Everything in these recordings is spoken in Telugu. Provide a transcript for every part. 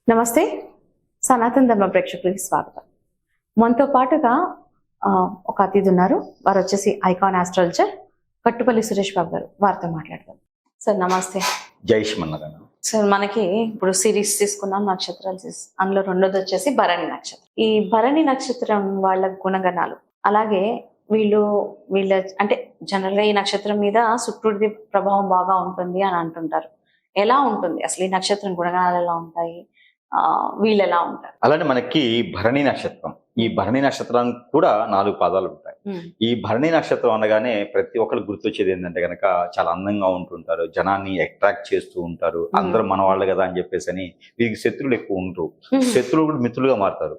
నమస్తే. సనాతన ధర్మ ప్రేక్షకులకి స్వాగతం. మనతో పాటుగా ఒక అతిథి ఉన్నారు. వారు వచ్చేసి ఐకాన్ ఆస్ట్రాలజర్ కట్టుపల్లి సురేష్ బాబు గారు. వారితో మాట్లాడదాం. సార్ నమస్తే. జై శ్రీమన్నారాయణ. సార్ మనకి ఇప్పుడు సిరీస్ తీసుకున్నాం, నక్షత్రాలు అందులో రెండోది వచ్చేసి భరణి నక్షత్రం. ఈ భరణి నక్షత్రం వాళ్ళ గుణగణాలు, అలాగే వీళ్ళ అంటే జనరల్ గా ఈ నక్షత్రం మీద శుక్రుడిది ప్రభావం బాగా ఉంటుంది అని అంటుంటారు. ఎలా ఉంటుంది అసలు ఈ నక్షత్రం గుణగణాలు ఎలా ఉంటాయి, వీళ్ళు ఎలా ఉంటారు? అలానే మనకి భరణి నక్షత్రం, ఈ భరణి నక్షత్రానికి కూడా 4 పాదాలు ఉంటాయి. ఈ భరణి నక్షత్రం అనగానే ప్రతి ఒక్కరు గుర్తొచ్చేది ఏంటంటే కనుక చాలా అందంగా ఉంటుంటారు, జనాన్ని అట్రాక్ట్ చేస్తూ ఉంటారు, అందరూ మన వాళ్ళు కదా అని చెప్పేసి అని. వీరికి శత్రువులు ఎక్కువ ఉండరు, శత్రువులు కూడా మిత్రులుగా మారుతారు.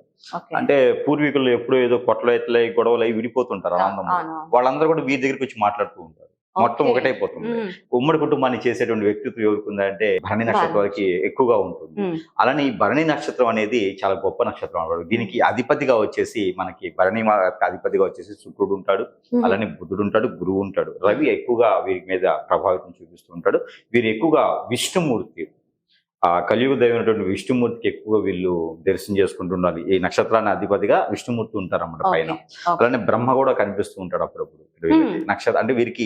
అంటే పూర్వీకులు ఎప్పుడో ఏదో కొట్టలు ఎట్లయి గొడవలు అయి విడిపోతుంటారు ఆనందం, వాళ్ళందరూ కూడా వీరి దగ్గరికి వచ్చి మాట్లాడుతూ ఉంటారు. మొత్తం ఒకటైపోతుంది. ఉమ్మడి కుటుంబాన్ని చేసేటువంటి వ్యక్తిత్వం ఎవరికి ఉందంటే భరణి నక్షత్రం వారికి ఎక్కువగా ఉంటుంది. అలానే ఈ భరణి నక్షత్రం అనేది చాలా గొప్ప నక్షత్రం అన్నమాట. దీనికి అధిపతిగా వచ్చేసి మనకి భరణి అధిపతిగా వచ్చేసి శుక్రుడు ఉంటాడు, అలానే బుధుడు ఉంటాడు, గురువు ఉంటాడు, రవి ఎక్కువగా వీరి మీద ప్రభావితం చూపిస్తూ ఉంటాడు. వీరు ఎక్కువగా విష్ణుమూర్తి, కలియుగ దైవమైనటువంటి విష్ణుమూర్తికి ఎక్కువ వీళ్ళు దర్శనం చేసుకుంటూ ఉండాలి. ఈ నక్షత్రాన్ని అధిపతిగా విష్ణుమూర్తి ఉంటారు అన్నమాట పైన. అలానే బ్రహ్మ కూడా కనిపిస్తూ ఉంటాడు అప్పుడప్పుడు. నక్షత్రం అంటే వీరికి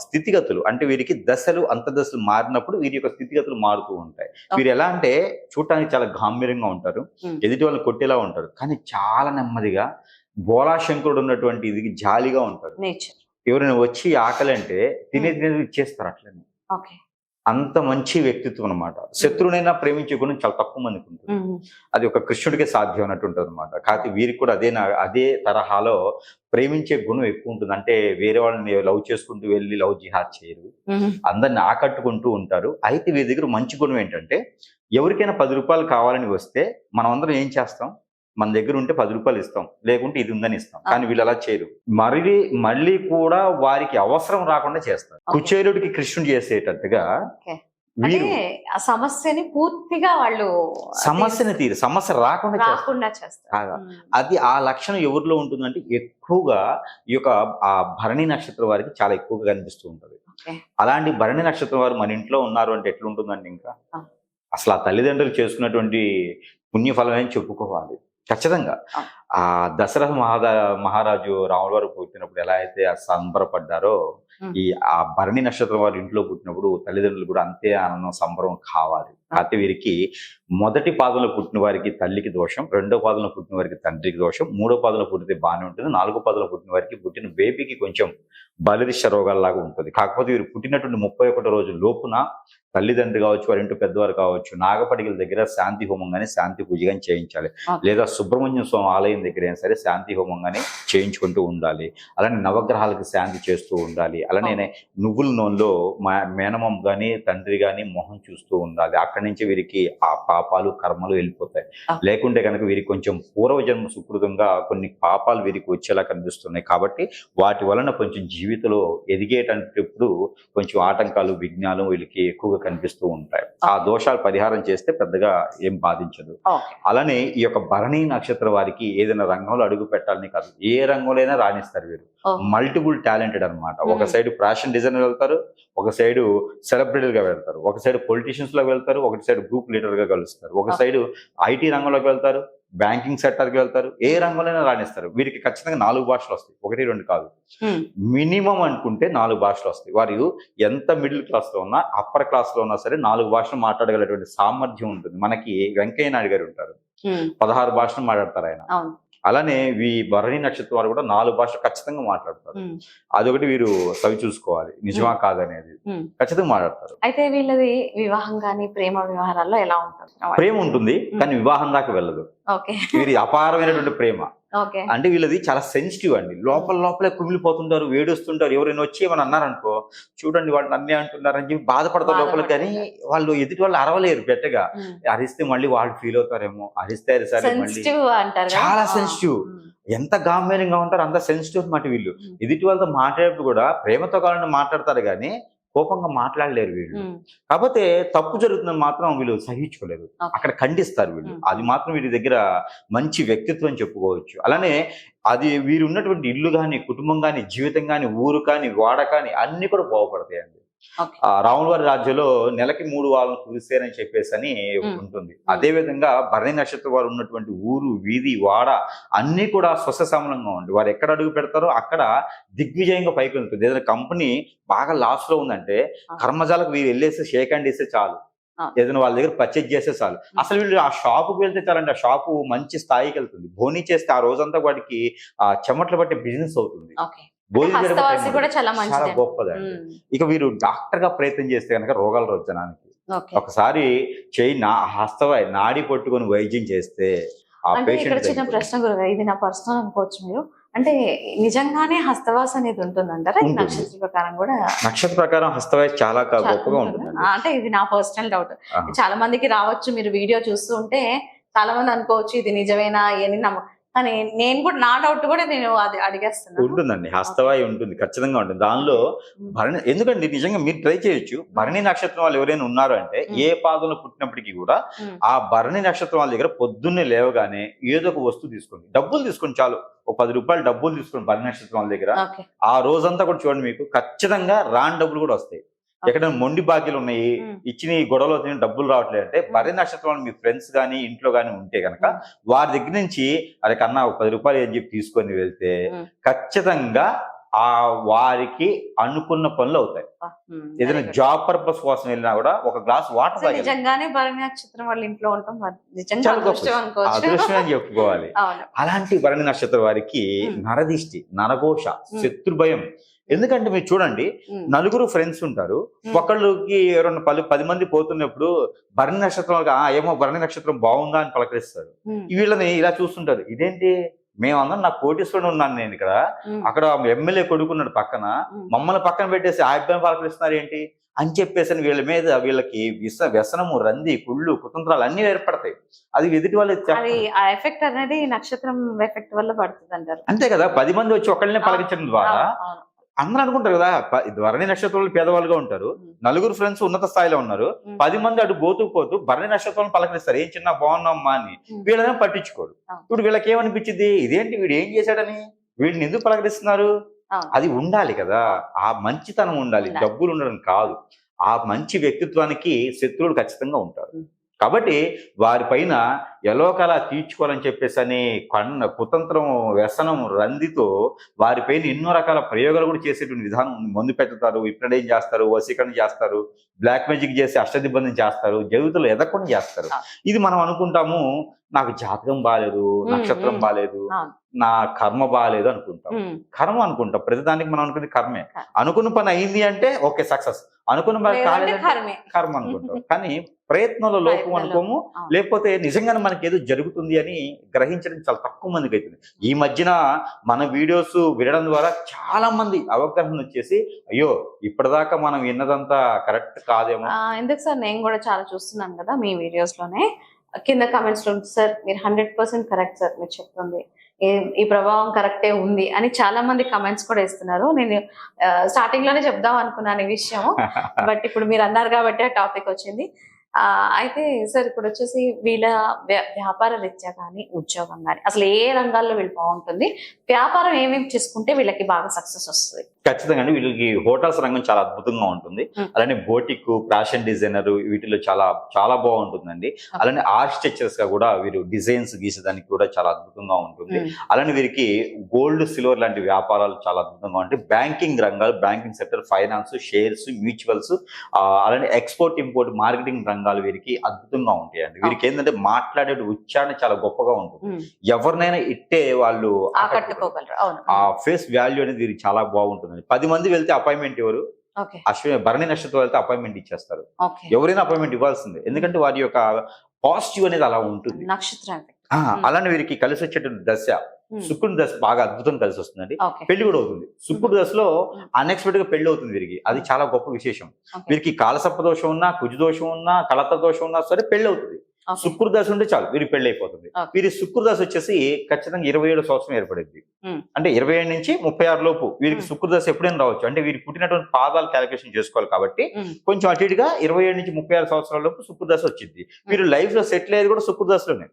స్థితిగతులు, అంటే వీరికి దశలు అంతర్దశలు మారినప్పుడు వీరి యొక్క స్థితిగతులు మారుతూ ఉంటాయి. వీరు ఎలా అంటే చూడటానికి చాలా గాంభీర్యంగా ఉంటారు, ఎదుటి వాళ్ళని కొట్టేలా ఉంటారు, కానీ చాలా నెమ్మదిగా బోలాశంకరుడు ఉన్నటువంటి ఇది జాలిగా ఉంటారు. ఎవరైనా వచ్చి ఆకలి అంటే తినేది ఇచ్చేస్తారు అట్లనే. అంత మంచి వ్యక్తిత్వం అనమాట. శత్రువునైనా ప్రేమించే గుణం చాలా తక్కువ మందికి ఉంటుంది. అది ఒక కృష్ణుడికే సాధ్యం అన్నట్టు ఉంటుంది అనమాట. కాకపోతే వీరికి కూడా అదే తరహాలో ప్రేమించే గుణం ఎక్కువ ఉంటుంది. అంటే వేరే వాళ్ళని లవ్ చేసుకుంటూ వెళ్ళి లవ్ జిహాద్ చేయరు, అందరిని ఆకట్టుకుంటూ ఉంటారు. అయితే వీరి దగ్గర మంచి గుణం ఏంటంటే ఎవరికైనా 10 రూపాయలు కావాలని వస్తే మనం అందరం ఏం చేస్తాం, మన దగ్గర ఉంటే 10 రూపాయలు ఇస్తాం, లేకుంటే ఇది ఉందని ఇస్తాం. కానీ వీళ్ళు అలా చేయరు. మళ్ళీ కూడా వారికి అవసరం రాకుండా చేస్తారు. కుచేలుడికి కృష్ణుడు చేసేటట్టుగా వీరు సమస్యని పూర్తిగా వాళ్ళు సమస్య రాకుండా చేస్తారు. అది ఆ లక్షణం ఎవరిలో ఉంటుందంటే ఎక్కువగా ఈ యొక్క ఆ భరణి నక్షత్రం వారికి చాలా ఎక్కువగా కనిపిస్తూ ఉంటుంది. అలాంటి భరణి నక్షత్రం వారు మన ఇంట్లో ఉన్నారు అంటే ఎట్లుంటుందండి, ఇంకా అసలు ఆ తల్లిదండ్రులు చేసుకున్నటువంటి పుణ్యఫలమే అని చెప్పుకోవాలి ఖచ్చితంగా. ఆ దశరథ మహారాజు రాముల వారు పుట్టినప్పుడు ఎలా అయితే సంబరపడ్డారో, ఆ భరణి నక్షత్రం వారు ఇంట్లో పుట్టినప్పుడు తల్లిదండ్రులు కూడా అంతే ఆనందం సంబరం కావాలి. అయితే వీరికి మొదటి పాదంలో పుట్టిన వారికి తల్లికి దోషం, రెండో పాదంలో పుట్టిన వారికి తండ్రికి దోషం, మూడో పాదంలో పుట్టితే బాగానే ఉంటుంది, నాలుగో పాదంలో పుట్టిన వారికి పుట్టిన బేబీకి కొంచెం బలిరిష్ట రోగాల్లాగా ఉంటుంది. కాకపోతే వీరు పుట్టినటువంటి 31 రోజుల లోపున తల్లిదండ్రి కావచ్చు, వారి ఇంటి పెద్దవారు కావచ్చు, నాగపడిగల దగ్గర శాంతి హోమం కానీ శాంతి పూజ కానీ చేయించాలి. లేదా సుబ్రహ్మణ్య స్వామి ఆలయం దగ్గర అయినా సరే శాంతి హోమం కానీ చేయించుకుంటూ ఉండాలి. అలానే నవగ్రహాలకు శాంతి చేస్తూ ఉండాలి. అలానే నువ్వుల నూనెలో మేనమం కానీ తండ్రి కానీ మొహం చూస్తూ ఉండాలి. అక్కడి నుంచి వీరికి ఆ పాపాలు కర్మలు వెళ్ళిపోతాయి. లేకుంటే కనుక వీరికి కొంచెం పూర్వజన్మ సుకృతంగా కొన్ని పాపాలు వీరికి వచ్చేలా కనిపిస్తున్నాయి. కాబట్టి వాటి వలన కొంచెం జీవితంలో ఎదిగేటప్పుడు కొంచెం ఆటంకాలు విఘ్నాలు వీళ్ళకి ఎక్కువగా కనిపిస్తూ ఉంటాయి. ఆ దోషాలు పరిహారం చేస్తే పెద్దగా ఏం బాధించదు. అలానే ఈ యొక్క భరణి నక్షత్రం వారికి ఏదైనా రంగంలో అడుగు పెట్టాలని కాదు, ఏ రంగంలోనైనా రాణిస్తారు. వీరు మల్టిపుల్ టాలెంటెడ్ అనమాట. ఒక సైడ్ ఫ్యాషన్ డిజైనర్ వెళ్తారు, ఒక సైడ్ సెలబ్రిటీలుగా వెళ్తారు, ఒక సైడ్ పొలిటీషియన్స్ లో వెళ్తారు, ఒక సైడ్ గ్రూప్ లీడర్ గా కలుస్తారు, ఒక సైడ్ ఐటీ రంగంలోకి వెళ్తారు, బ్యాంకింగ్ సెక్టర్కి వెళ్తారు, ఏ రంగంలోనే రాణిస్తారు. వీరికి ఖచ్చితంగా 4 భాషలు వస్తాయి, 1, 2 కాదు, మినిమం అనుకుంటే 4 భాషలు వస్తాయి. వారు ఎంత మిడిల్ క్లాస్ లో ఉన్నా, అప్పర్ క్లాస్ లో ఉన్నా సరే 4 భాషలు మాట్లాడగలటువంటి సామర్థ్యం ఉంటుంది. మనకి వెంకయ్య నాయుడు గారు ఉంటారు, 16 భాషలు మాట్లాడతారు ఆయన. అలానే ఈ భరణి నక్షత్రం వారు కూడా 4 భాషలు ఖచ్చితంగా మాట్లాడతారు. అదొకటి వీరు సవి చూసుకోవాలి, నిజమా కాదనేది ఖచ్చితంగా మాట్లాడతారు. అయితే వీళ్ళది వివాహం కానీ ప్రేమ వ్యవహారాల్లో ఎలా ఉంటుంది? ప్రేమ ఉంటుంది కానీ వివాహం దాకా వెళ్ళదు. వీరి అపారమైనటువంటి ప్రేమ. అంటే వీళ్ళది చాలా సెన్సిటివ్ అండి. లోపలే కుమిలిపోతుంటారు, వేడుస్తుంటారు. ఎవరైనా వచ్చి ఏమని అన్నారనుకో, చూడండి వాళ్ళు అన్నీ అంటున్నారని చెప్పి బాధపడతారు లోపల. కానీ వాళ్ళు ఎదుటి వాళ్ళు అరవలేరు. గట్టిగా అరిస్తే మళ్ళీ వాళ్ళు ఫీల్ అవుతారేమో, అరిస్తే చాలా సెన్సిటివ్. ఎంత గాంభీర్యంగా ఉంటారు అంత సెన్సిటివ్ అన్నమాట వీళ్ళు. ఎదుటి వాళ్ళతో మాట్లాడేప్పుడు కూడా ప్రేమతో కావాలని మాట్లాడతారు కానీ కోపంగా మాట్లాడలేరు వీళ్ళు. కాకపోతే తప్పు జరుగుతుందని మాత్రం వీళ్ళు సహించుకోలేరు, అక్కడ ఖండిస్తారు వీళ్ళు. అది మాత్రం వీరి దగ్గర మంచి వ్యక్తిత్వం చెప్పుకోవచ్చు. అలానే అది వీరు ఉన్నటువంటి ఇల్లు కానీ, కుటుంబం కానీ, జీవితం కానీ, ఊరు కానీ, వాడ కానీ అన్ని కూడా బాగుపడతాయండి. Okay. రాముల వారి రాజ్యంలో నెలకి 3 వారాలు కురిసేనని చెప్పేసి అని ఉంటుంది. అదే విధంగా భరణి నక్షత్రం వారు ఉన్నటువంటి ఊరు, వీధి, వాడ అన్ని కూడా స్వససమలంగా ఉంది. వారు ఎక్కడ అడుగు పెడతారో అక్కడ దిగ్విజయంగా పైకి వెళ్తుంది. ఏదైనా కంపెనీ బాగా లాస్ లో ఉందంటే కర్మజాలకు వీరు వెళ్ళేసి షేక్ హ్యాండ్ ఇస్తే చాలు, ఏదైనా వాళ్ళ దగ్గర పర్చేజ్ చేస్తే చాలు. అసలు వీళ్ళు ఆ షాపుకి వెళ్తే చాలండి, ఆ షాపు మంచి స్థాయికి వెళ్తుంది. బోనీ చేస్తే ఆ రోజంతా వాడికి చెమట్లు పట్టే బిజినెస్ అవుతుంది. చాలా గొప్పదండి. ఇక వీరు డాక్టర్ గా ప్రయత్నం చేస్తే కనుక రోగాల రోజనానికి ఒకసారి చెయ్యి హస్తవాయి నాడి పట్టుకొని వైద్యం చేస్తే ఆ పేషెంట్. చిన్న ప్రశ్న గురుగా, ఇది నా పర్సనల్ అనుకోవచ్చు మీరు, అంటే నిజంగానే హస్తవాస అనేది ఉంటుందంటారా? నక్షత్ర ప్రకారం కూడా, నక్షత్ర ప్రకారం హస్తవాస చాలా గొప్పగా ఉంటుంది. అంటే ఇది నా పర్సనల్ డౌట్. చాలా మందికి రావచ్చు, మీరు వీడియో చూస్తూ ఉంటే చాలా మంది అనుకోవచ్చు ఇది నిజమేనా అని కానీ నేను కూడా, నా డౌట్ కూడా నేను అది అడిగేస్తున్నాను. ఉంటుందండి, హస్తవాయి ఉంటుంది, ఖచ్చితంగా ఉంటుంది దానిలో భరణి. ఎందుకంటే నిజంగా మీరు ట్రై చేయొచ్చు. భరణి నక్షత్రం వాళ్ళు ఎవరైనా ఉన్నారు అంటే ఏ పాదంలో పుట్టినప్పటికీ కూడా ఆ భరణి నక్షత్రం వాళ్ళ దగ్గర పొద్దున్నే లేవగానే ఏదో ఒక వస్తువు తీసుకోండి, డబ్బులు తీసుకోండి చాలు, ఒక 10 రూపాయలు డబ్బులు తీసుకోండి భరణి నక్షత్రం వాళ్ళ దగ్గర. ఆ రోజంతా కూడా చూడండి, మీకు ఖచ్చితంగా రాని డబ్బులు కూడా వస్తాయి. ఎక్కడైనా మొండి బాకీలు ఉన్నాయి, ఇచ్చిన గొడవలో డబ్బులు రావట్లేదు అంటే భరణి నక్షత్రం మీ ఫ్రెండ్స్ కానీ ఇంట్లో కానీ ఉంటే కనుక వారి దగ్గర నుంచి అరే కన్నా 10 రూపాయలు అని చెప్పి తీసుకొని వెళ్తే ఖచ్చితంగా ఆ వారికి అనుకున్న పనులు అవుతాయి. ఏదైనా జాబ్ పర్పస్ కోసం వెళ్ళినా కూడా ఒక గ్లాస్ వాటర్ నిజంగానే భరణి నక్షత్రం వాళ్ళ ఇంట్లో ఉంటాం అదృష్టం అని చెప్పుకోవాలి. అలాంటి భరణి నక్షత్రం వారికి నరదిష్టి, నరఘోష, శత్రు భయం. ఎందుకంటే మీరు చూడండి, నలుగురు ఫ్రెండ్స్ ఉంటారు, ఒకళ్ళకి 10 మంది పోతున్నప్పుడు భరణి నక్షత్రం ఏమో భరణి నక్షత్రం బాగుందా అని పలకరిస్తారు. వీళ్ళని ఇలా చూస్తుంటారు, ఇదేంటి మేమందరం నాకు కోటీశ్వరుడు ఉన్నాను నేను ఇక్కడ, అక్కడ ఎమ్మెల్యే కొడుకున్నాడు పక్కన, మమ్మల్ని పక్కన పెట్టేసి ఆ అబ్బాయిని పలకరిస్తున్నారు ఏంటి అని చెప్పేసి వీళ్ళ మీద వీళ్ళకి వ్యసనము, రంది, కుళ్ళు, కుతంత్రాలు అన్ని ఏర్పడతాయి. అది ఎదుటి వాళ్ళు ఎఫెక్ట్ అనేది నక్షత్రం ఎఫెక్ట్ వల్ల పడుతుంది అంటారు. అంతే కదా, 10 మంది వచ్చి ఒకళ్ళనే పలకించడం ద్వారా అందరూ అనుకుంటారు కదా భరణి నక్షత్రంలో పేదవాళ్ళుగా ఉంటారు, నలుగురు ఫ్రెండ్స్ ఉన్నత స్థాయిలో ఉన్నారు, 10 మంది అటు పోతూ భరణి నక్షత్రం పలకరిస్తారు, ఏం చిన్న బాగున్నామ్మా అని. వీళ్ళనే పట్టించుకోడు. ఇప్పుడు వీళ్ళకి ఏమనిపించింది, ఇదేంటి వీడు ఏం చేశాడని వీడిని ఎందుకు పలకరిస్తున్నారు? అది ఉండాలి కదా, ఆ మంచితనం ఉండాలి, డబ్బులు ఉండడం కాదు. ఆ మంచి వ్యక్తిత్వానికి శత్రువులు ఖచ్చితంగా ఉంటారు. కాబట్టి వారిపైన ఎలోకలా తీర్చుకోవాలని చెప్పేసి అని కుతంత్రం, వ్యసనం, రందితో వారిపైన ఎన్నో రకాల ప్రయోగాలు కూడా చేసేటువంటి విధానం ఉంది. మందు పెట్టుతారు, విప్రడేం చేస్తారు, వశీకరణ చేస్తారు, బ్లాక్ మ్యాజిక్ చేసి అష్టదిబ్బంది చేస్తారు, జీవితంలో ఎదగకుండా చేస్తారు. ఇది మనం అనుకుంటాము నాకు జాతకం బాగాలేదు, నక్షత్రం బాగాలేదు, నా కర్మ బాగాలేదు అనుకుంటాం. కర్మ అనుకుంటాం, ప్రతిదానికి మనం అనుకునే కర్మే. అనుకున్న పని అయింది అంటే ఓకే సక్సెస్, అనుకున్న పని కాలేదు కర్మ అనుకుంటాం. కానీ ప్రయత్నంలో లోపం అనుకోము, లేకపోతే నిజంగానే మనకి ఏదో జరుగుతుంది అని గ్రహించడం చాలా తక్కువ మందికి అవుతుంది. ఈ మధ్యన మన వీడియోస్ వినడం ద్వారా చాలా మంది అవగాహన వచ్చేసి అయ్యో ఇప్పటిదాకా మనం విన్నదంతా కరెక్ట్ కాదేమో. ఎందుకు సార్, నేను కూడా చాలా చూస్తున్నాను కదా మీ వీడియోస్ లోనే, కింద కామెంట్స్ లో సార్ మీరు 100% కరెక్ట్ సార్, మీరు చెప్తుంది ఈ ప్రభావం కరెక్టే ఉంది అని చాలా మంది కమెంట్స్ కూడా ఇస్తున్నారు. నేను స్టార్టింగ్ లోనే చెప్దాం అనుకున్నాను ఈ విషయం, బట్ ఇప్పుడు మీరు అన్నారు కాబట్టి ఆ టాపిక్ వచ్చింది. అయితే సార్ ఇప్పుడు వచ్చేసి వీళ్ళ వ్యాపార రీత్యా కానీ, ఉద్యోగం కానీ, అసలు ఏ రంగాల్లో వీళ్ళు బాగుంటుంది, వ్యాపారం ఏమేమి చేసుకుంటే వీళ్ళకి బాగా సక్సెస్ వస్తుంది? ఖచ్చితంగా అండి, వీళ్ళకి హోటల్స్ రంగం చాలా అద్భుతంగా ఉంటుంది. అలానే బోటిక్, ఫ్యాషన్ డిజైనర్ వీటిలో చాలా చాలా బాగుంటుందండి. అలానే ఆర్కిటెక్చర్స్ గా కూడా వీరు డిజైన్స్ గీసేదానికి కూడా చాలా అద్భుతంగా ఉంటుంది. అలానే వీరికి గోల్డ్, సిల్వర్ లాంటి వ్యాపారాలు చాలా అద్భుతంగా ఉంటాయి. బ్యాంకింగ్ రంగాలు, banking sector, finance, shares, mutuals, అలానే ఎక్స్పోర్ట్, ఇంపోర్ట్, మార్కెటింగ్ రంగాలు వీరికి అద్భుతంగా ఉంటాయండి. వీరికి ఏంటంటే మాట్లాడే ఉచ్చారణ చాలా గొప్పగా ఉంటుంది. ఎవరినైనా ఇట్టే వాళ్ళు ఆకట్టుకోగలరు. ఆ ఫేస్ వాల్యూ అనేది వీరికి చాలా బాగుంటుంది. 10 మంది వెళ్తే అపాయింట్మెంట్ ఎవరు? అశ్విని భరణి నక్షత్రం వెళ్తే అపాయింట్మెంట్ ఇచ్చేస్తారు. ఎవరైనా అపాయింట్మెంట్ ఇవ్వాల్సిందే, ఎందుకంటే వారి యొక్క పాజిటివ్ అనేది అలా ఉంటుంది. అలానే వీరికి కలిసి వచ్చేటువంటి దశ శుక్రుడి దశ బాగా అద్భుతం కలిసి వస్తుందండి. పెళ్లి కూడా అవుతుంది. శుక్రుడి దశలో అన్ఎక్స్పెక్టెడ్ గా పెళ్లి అవుతుంది వీరికి, అది చాలా గొప్ప విశేషం. వీరికి కాలసర్ప దోషం ఉన్నా, కుజ దోషం ఉన్నా, కలత్ర దోషం ఉన్నా సరే పెళ్లి అవుతుంది. శుక్ర దశ ఉంటే చాలు వీరి పెళ్లి అయిపోతుంది. వీరి శుక్ర దశ వచ్చేసి ఖచ్చితంగా 27 సంవత్సరం ఏర్పడింది. అంటే 27 నుంచి 36 లోపు వీరికి శుక్ర దశ ఎప్పుడైనా రావచ్చు. అంటే వీరికి పుట్టినటువంటి పాదాలు క్యాలిక్యులేషన్ చేసుకోవాలి కాబట్టి కొంచెం అటు ఇటుగా 27 నుంచి 36 సంవత్సరాల లోపు శుక్ర దశ వచ్చింది. వీరు లైఫ్ లో సెటిల్ అయ్యేది కూడా శుక్ర దశలోనే.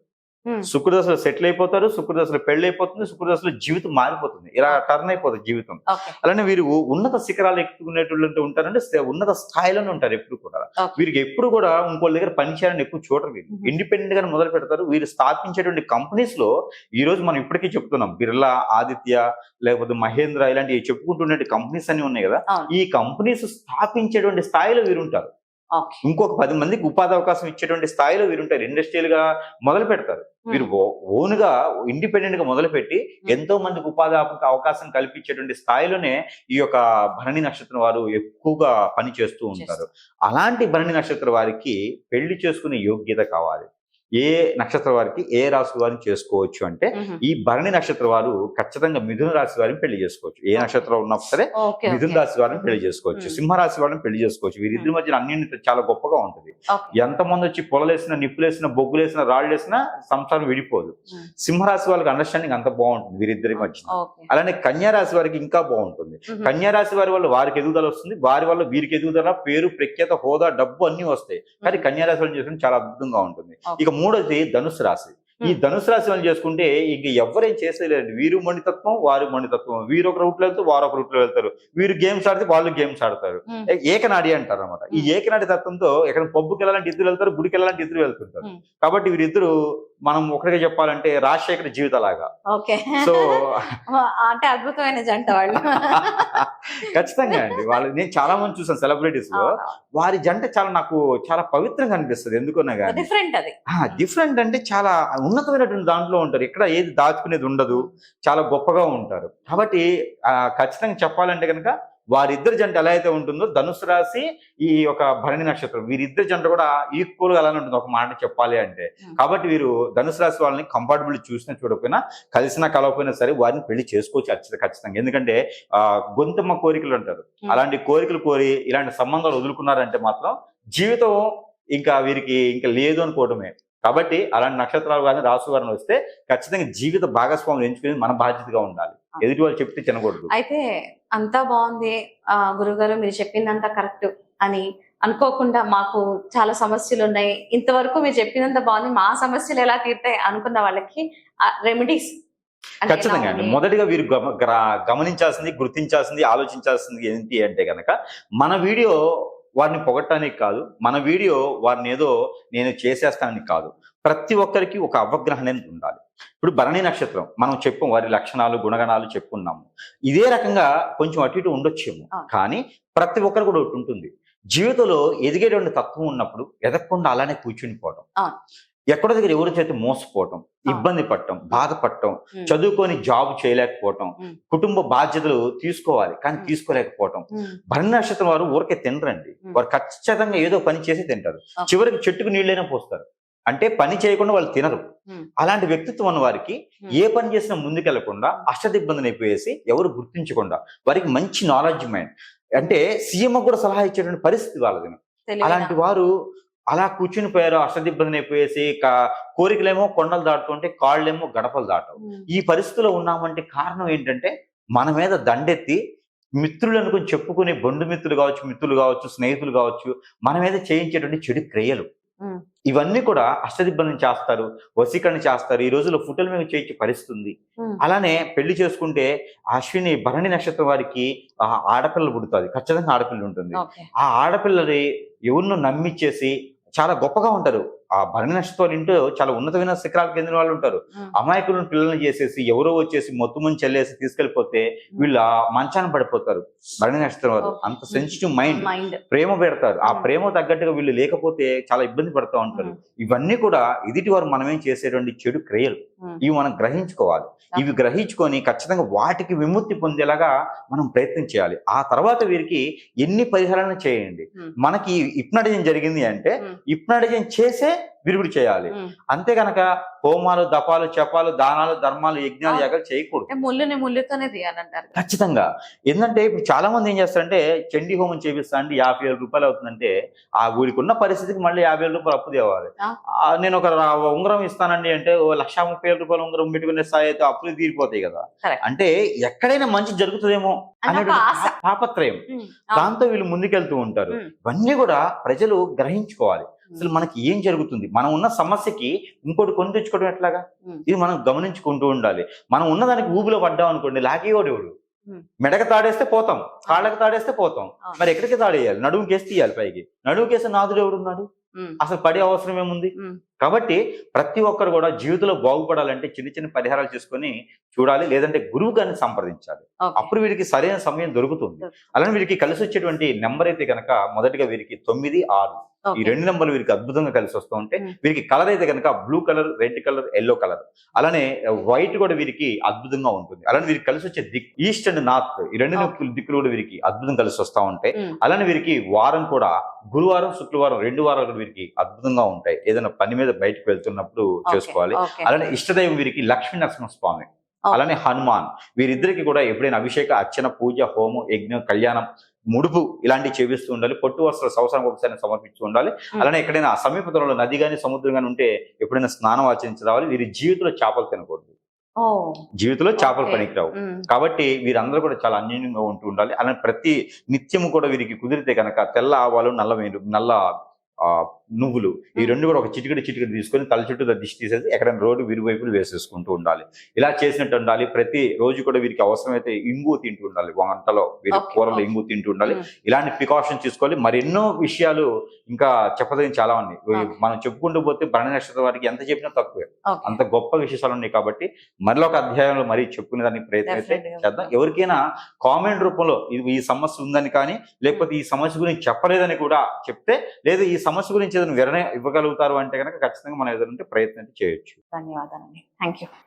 శుక్రదశలో సెటిల్ అయిపోతారు, శుక్రదశలో పెళ్లి అయిపోతుంది, శుక్రదశలో జీవితం మారిపోతుంది, ఇలా టర్న్ అయిపోతుంది జీవితం. అలానే వీరు ఉన్నత శిఖరాలు ఎక్కుకునేటువంటి ఉంటారంటే ఉన్నత స్థాయిలోనే ఉంటారు ఎప్పుడు కూడా. వీరికి ఎప్పుడు కూడా ఇంకోళ్ళ దగ్గర పని చేయాలని ఎక్కువ చూడరు. వీరు ఇండిపెండెంట్ గా మొదలు పెడతారు. వీరు స్థాపించేటువంటి కంపెనీస్ లో ఈ రోజు మనం ఇప్పటికీ చెప్తున్నాం, బిర్లా, ఆదిత్య, లేకపోతే మహేంద్ర, ఇలాంటివి చెప్పుకుంటున్న కంపెనీస్ అన్ని ఉన్నాయి కదా, ఈ కంపెనీస్ స్థాపించేటువంటి స్థాయిలో వీరుంటారు. ఇంకొక 10 మందికి ఉపాధి అవకాశం ఇచ్చేటువంటి స్థాయిలో వీరుంటారు. ఇండస్ట్రియల్ గా మొదలు పెడతారు. వీరు ఓన్ గా ఇండిపెండెంట్ గా మొదలు పెట్టి ఎంతో మందికి ఉపాధి అవకాశం కల్పించేటువంటి స్థాయిలోనే ఈ యొక్క భరణి నక్షత్రం వారు ఎక్కువగా పని చేస్తూ ఉంటారు. అలాంటి భరణి నక్షత్రం వారికి పెళ్లి చేసుకునే యోగ్యత కావాలి. ఏ నక్షత్ర వారికి ఏ రాశి వారిని చేసుకోవచ్చు అంటే ఈ భరణి నక్షత్ర వారు ఖచ్చితంగా మిథున రాశి వారిని పెళ్లి చేసుకోవచ్చు. ఏ నక్షత్రం ఉన్నా సరే మిథున రాశి వారిని పెళ్లి చేసుకోవచ్చు, సింహరాశి వారిని పెళ్లి చేసుకోవచ్చు. వీరిద్దరి మధ్య అన్ని చాలా గొప్పగా ఉంటుంది. ఎంతమంది వచ్చి పొలలేసినా, నిప్పులేసినా, బొగ్గులేసినా, రాళ్ళేసినా సంసారం విడిపోదు. సింహరాశి వాళ్ళకి అండర్స్టాండింగ్ అంత బాగుంటుంది వీరిద్దరి మధ్య. అలానే కన్యా రాశి వారికి ఇంకా బాగుంటుంది. కన్యా రాశి వారి వల్ల వారికి ఎదుగుదల వస్తుంది, వారి వల్ల వీరికి ఎదుగుదల, పేరు, ప్రఖ్యాత, హోదా, డబ్బు అన్ని వస్తాయి. కానీ కన్యా రాశి వాళ్ళని చేసుకుంటే చాలా అద్భుతంగా ఉంటుంది. ఇక మూడోది ధనుసు రాశి. ఈ ధనుసు రాశి వాళ్ళు చేసుకుంటే ఇంక ఎవరేం చేసేలేదండి. వీరు మణితత్వం, వారు మణితత్వం. వీరు ఒక రూట్లో వెళ్తారు, వారు ఒక రూట్లో వెళ్తారు. వీరు గేమ్స్ ఆడితే వాళ్ళు గేమ్స్ ఆడతారు. ఏకనాడి అంటారు అనమాట. ఈ ఏకనాడి తత్వంతో ఎక్కడ పబ్బుకి వెళ్ళాలంటే ఇద్దరు వెళ్తారు, గుడికి వెళ్ళాలంటే ఇద్దరు వెళ్తుంటారు. కాబట్టి వీరిద్దరు మనం ఒకటిగా చెప్పాలంటే రాజశేఖర జీవితలాగా. సో అంటే అద్భుతమైన జంట వాళ్ళు. ఖచ్చితంగా అండి. వాళ్ళు నేను చాలా మంది చూసాను సెలబ్రిటీస్ లో, వారి జంట నాకు చాలా పవిత్రంగా అనిపిస్తుంది. ఎందుకన్నా కానీ డిఫరెంట్ అంటే చాలా ఉన్నతమైనటువంటి దాంట్లో ఉంటారు. ఎక్కడ ఏది దాచుకునేది ఉండదు, చాలా గొప్పగా ఉంటారు. కాబట్టి ఖచ్చితంగా చెప్పాలంటే కనుక వారిద్దరి జంట ఎలా అయితే ఉంటుందో, ధనుసు రాశి, ఈ యొక్క భరణి నక్షత్రం, వీరిద్దరి జంట కూడా ఈక్వల్ గా అలానే ఉంటుంది ఒక మాట చెప్పాలి అంటే. కాబట్టి వీరు ధనుసు రాశి వాళ్ళని కంపార్టబుల్ చూసినా చూడకపోయినా, కలిసినా కలవకపోయినా సరే వారిని పెళ్లి చేసుకోవచ్చు ఖచ్చితంగా. ఎందుకంటే గొంతమ్మ కోరికలు అంటారు, అలాంటి కోరికలు కోరి ఇలాంటి సంబంధాలు వదులుకున్నారంటే మాత్రం జీవితం ఇంకా వీరికి ఇంకా లేదు అనుకోవడమే. కాబట్టి అలాంటి నక్షత్రాలు కానీ రాసు వారిని వస్తే ఖచ్చితంగా జీవిత భాగస్వాములు ఎంచుకుని మన బాధ్యతగా ఉండాలి. ఎదుటి వాళ్ళు చెప్తే తినకూడదు. అయితే అంతా బాగుంది గురుగారు, మీరు చెప్పిందంతా కరెక్ట్ అని అనుకోకుండా మాకు చాలా సమస్యలు ఉన్నాయి, ఇంతవరకు మీరు చెప్పినంత బాగుంది, మా సమస్యలు ఎలా తీరుతాయి అనుకున్న వాళ్ళకి రెమెడీస్ ఖచ్చితంగా అండి. మొదటిగా వీరు గమనించాల్సింది, గుర్తించాల్సింది, ఆలోచించాల్సింది ఏంటి అంటే కనుక, మన వీడియో వారిని పొగట్టడానికి కాదు, మన వీడియో వారిని ఏదో నేను చేసేస్తానని కాదు. ప్రతి ఒక్కరికి ఒక అవగాహన అనేది ఉండాలి. ఇప్పుడు భరణి నక్షత్రం మనం చెప్పాం, వారి లక్షణాలు, గుణగణాలు చెప్పుకున్నాము. ఇదే రకంగా కొంచెం అటు ఇటు ఉండొచ్చేమో, కానీ ప్రతి ఒక్కరు కూడా ఒకటి ఉంటుంది. జీవితంలో ఎదిగేటువంటి తత్వం ఉన్నప్పుడు ఎదగకుండా అలానే కూర్చుని పోవడం, ఎక్కడో దగ్గర ఎవరి చేతి మోసపోవటం, ఇబ్బంది పడటం, బాధపడటం, చదువుకొని జాబ్ చేయలేకపోవటం, కుటుంబ బాధ్యతలు తీసుకోవాలి కానీ తీసుకోలేకపోవటం. భరణి నక్షత్రం వారు ఊరికే తినరండి. వారు ఖచ్చితంగా ఏదో పని చేసి తింటారు. చివరికి చెట్టుకు నీళ్ళైనా పోస్తారు. అంటే పని చేయకుండా వాళ్ళు తినరు. అలాంటి వ్యక్తిత్వం ఉన్న వారికి ఏ పని చేసినా ముందుకెళ్లకుండా అష్టదిబ్బందిని అయిపోయేసి ఎవరు గుర్తించకుండా, వారికి మంచి నాలెడ్జ్ మైండ్, అంటే సీఎం కూడా సలహా ఇచ్చేటువంటి పరిస్థితి వాళ్ళది. అలాంటి వారు అలా కూర్చుని పోయారు, అష్టదిబ్బందిని అయిపోయేసి కోరికలేమో కొండలు దాటుతుంటే కాళ్ళేమో గడపలు దాటవు. ఈ పరిస్థితిలో ఉన్నామంటే కారణం ఏంటంటే మన మీద దండెత్తి మిత్రులు అనుకుని చెప్పుకునే బంధుమిత్రులు కావచ్చు, మిత్రులు కావచ్చు, స్నేహితులు కావచ్చు, మన మీద చేయించేటువంటి చెడు క్రియలు ఇవన్నీ కూడా అష్టదిబ్బందిని చేస్తారు, వశీకరణ చేస్తారు. ఈ రోజుల్లో ఫోటోల మీద చేయించే పరిస్థితి ఉంది. అలానే పెళ్లి చేసుకుంటే అశ్విని భరణి నక్షత్రం వారికి ఆడపిల్లలు పుడుతుంది, ఖచ్చితంగా ఆడపిల్ల ఉంటుంది. ఆ ఆడపిల్లని ఎవరినో నమ్మిచ్చేసి చాలా గొప్పగా ఉంటారు. ఆ భరణి నక్షత్రం ఇంటూ చాలా ఉన్నతమైన శిఖరాలకు చెందిన వాళ్ళు ఉంటారు. అమాయకులను పిల్లల్ని చేసేసి ఎవరో వచ్చేసి మొత్తుమని చెల్లేసి తీసుకెళ్లిపోతే వీళ్ళు ఆ మంచాన పడిపోతారు. భరణి నక్షత్రం వారు అంత సెన్సిటివ్ మైండ్, ప్రేమ పెడతారు. ఆ ప్రేమ తగ్గట్టుగా వీళ్ళు లేకపోతే చాలా ఇబ్బంది పడుతూ ఉంటారు. ఇవన్నీ కూడా ఎదుటి వారు మనమేం చేసేటువంటి చెడు క్రియలు, ఇవి మనం గ్రహించుకోవాలి. ఇవి గ్రహించుకొని ఖచ్చితంగా వాటికి విముక్తి పొందేలాగా మనం ప్రయత్నం చేయాలి. ఆ తర్వాత వీరికి ఎన్ని పరిహారాలను చేయండి. మనకి హిప్నాటిజం జరిగింది అంటే హిప్నాటిజం చేసే విరుగుడు చేయాలి. అంతే కనుక హోమాలు, దపాలు, జపాలు, దానాలు, ధర్మాలు, యజ్ఞాలు, యాగాలు చేయకూడదు. ముళ్ళుతోనే తీయాలంటారు ఖచ్చితంగా. ఏంటంటే ఇప్పుడు చాలా మంది ఏం చేస్తారంటే చండీ హోమం చేపిస్తా అంటే 50,000 రూపాయలు అవుతుందంటే ఆ ఊరికి ఉన్న పరిస్థితికి మళ్ళీ 50,000 రూపాయలు అప్పు తేవాలి. నేను ఒక ఉంగరం ఇస్తానండి అంటే 1,30,000 రూపాయలు ఉంగరం పెట్టుకునే స్థాయి అయితే అప్పులు తీరిపోతాయి కదా. అంటే ఎక్కడైనా మంచి జరుగుతుందేమో అనే తాపత్రయం, దాంతో వీళ్ళు ముందుకెళ్తూ ఉంటారు. ఇవన్నీ కూడా ప్రజలు గ్రహించుకోవాలి. అసలు మనకి ఏం జరుగుతుంది, మనం ఉన్న సమస్యకి ఇంకోటి కొని తెచ్చుకోవడం ఎట్లాగా, ఇది మనం గమనించుకుంటూ ఉండాలి. మనం ఉన్నదానికి ఊబిలో పడ్డాం అనుకోండి, లాగేవాడు ఎవడు, మెడక తాడేస్తే పోతాం, కాళ్ళకి తాడేస్తే పోతాం, మరి ఎక్కడికి తాడేయాలి, నడుముకేసి తీయాలి, పైకి నడుముకేసి నాదుడు ఎవడున్నాడు, అసలు పడే అవసరం ఏముంది. కాబట్టి ప్రతి ఒక్కరు కూడా జీవితంలో బాగుపడాలంటే చిన్న చిన్న పరిహారాలు చేసుకొని చూడాలి, లేదంటే గురువు గారిని సంప్రదించాలి. అప్పుడు వీరికి సరైన సమయం దొరుకుతుంది. అలానే వీరికి కలిసి వచ్చేటువంటి నెంబర్ అయితే కనుక మొదటిగా వీరికి 9, 6 ఈ 2 నెంబర్లు వీరికి అద్భుతంగా కలిసి వస్తూ ఉంటే, వీరికి కలర్ అయితే కనుక blue colour, red colour, yellow colour, అలానే వైట్ కూడా వీరికి అద్భుతంగా ఉంటుంది. అలానే వీరికి కలిసి వచ్చే దిక్కు ఈస్ట్ అండ్ నార్త్, ఈ 2 దిక్కులు కూడా వీరికి అద్భుతం కలిసి వస్తూ ఉంటాయి. అలానే వీరికి వారం కూడా గురువారం, శుక్రవారం 2 వారాలు కూడా వీరికి అద్భుతంగా ఉంటాయి. ఏదైనా పని మీద బయటకు వెళ్తున్నప్పుడు చేసుకోవాలి. అలానే ఇష్టదైవం వీరికి లక్ష్మీ నరసింహస్వామి, అలానే హనుమాన్, వీరిద్దరికి కూడా ఎప్పుడైనా అభిషేక, అర్చన, పూజ, హోమం, యజ్ఞం, కళ్యాణం, ముడుపు ఇలాంటివి చేపిస్తూ ఉండాలి. పొట్టు వస్త్రాలు సంవత్సరానికి ఒకసారి సమర్పిస్తూ ఉండాలి. అలానే ఎక్కడైనా సమీపంలో నది కానీ సముద్రం కానీ ఉంటే ఎప్పుడైనా స్నానం ఆచరించి రావాలి. వీరి జీవితంలో చేపలు తినకూడదు, జీవితంలో చేపలు పనికిరావు. కాబట్టి వీరందరూ కూడా చాలా అన్యోన్యంగా ఉంటూ ఉండాలి. అలానే ప్రతి నిత్యము కూడా వీరికి కుదిరితే కనుక తెల్ల ఆవాలు, నల్ల నువ్వులు, ఈ 2 కూడా ఒక చిటికెడు తీసుకొని తల చుట్టూ దిష్టి తీసేసి ఎక్కడైనా రోడ్డు విరువైపులు వేసేసుకుంటూ ఉండాలి. ఇలా చేసినట్టు ఉండాలి. ప్రతి రోజు కూడా వీరికి అవసరమైతే ఇంగు తింటూ ఉండాలి, వంటలో వీరి కూరలో ఇంగు తింటూ ఉండాలి. ఇలాంటి ప్రికాషన్ తీసుకోవాలి. మరెన్నో విషయాలు ఇంకా చెప్పదగిన చాలా ఉన్నాయి. మనం చెప్పుకుంటూ పోతే భరణి నక్షత్రం వారికి ఎంత చెప్పినా తక్కువే, అంత గొప్ప విశేషాలు ఉన్నాయి. కాబట్టి మరొక ఒక అధ్యాయంలో మరీ చెప్పుకునే దానికి ప్రయత్నం అయితే చేద్దాం. ఎవరికైనా కామెంట్ రూపంలో ఈ సమస్య ఉందని కానీ, లేకపోతే ఈ సమస్య గురించి చెప్పలేదని కూడా చెప్తే, లేదా ఈ సమస్య గురించి ఏదైనా వివరణ ఇవ్వగలుగుతారు అంటే కనుక ఖచ్చితంగా మనం ఏదైనా ప్రయత్నం చేయొచ్చు. ధన్యవాదాలండి. Thank you.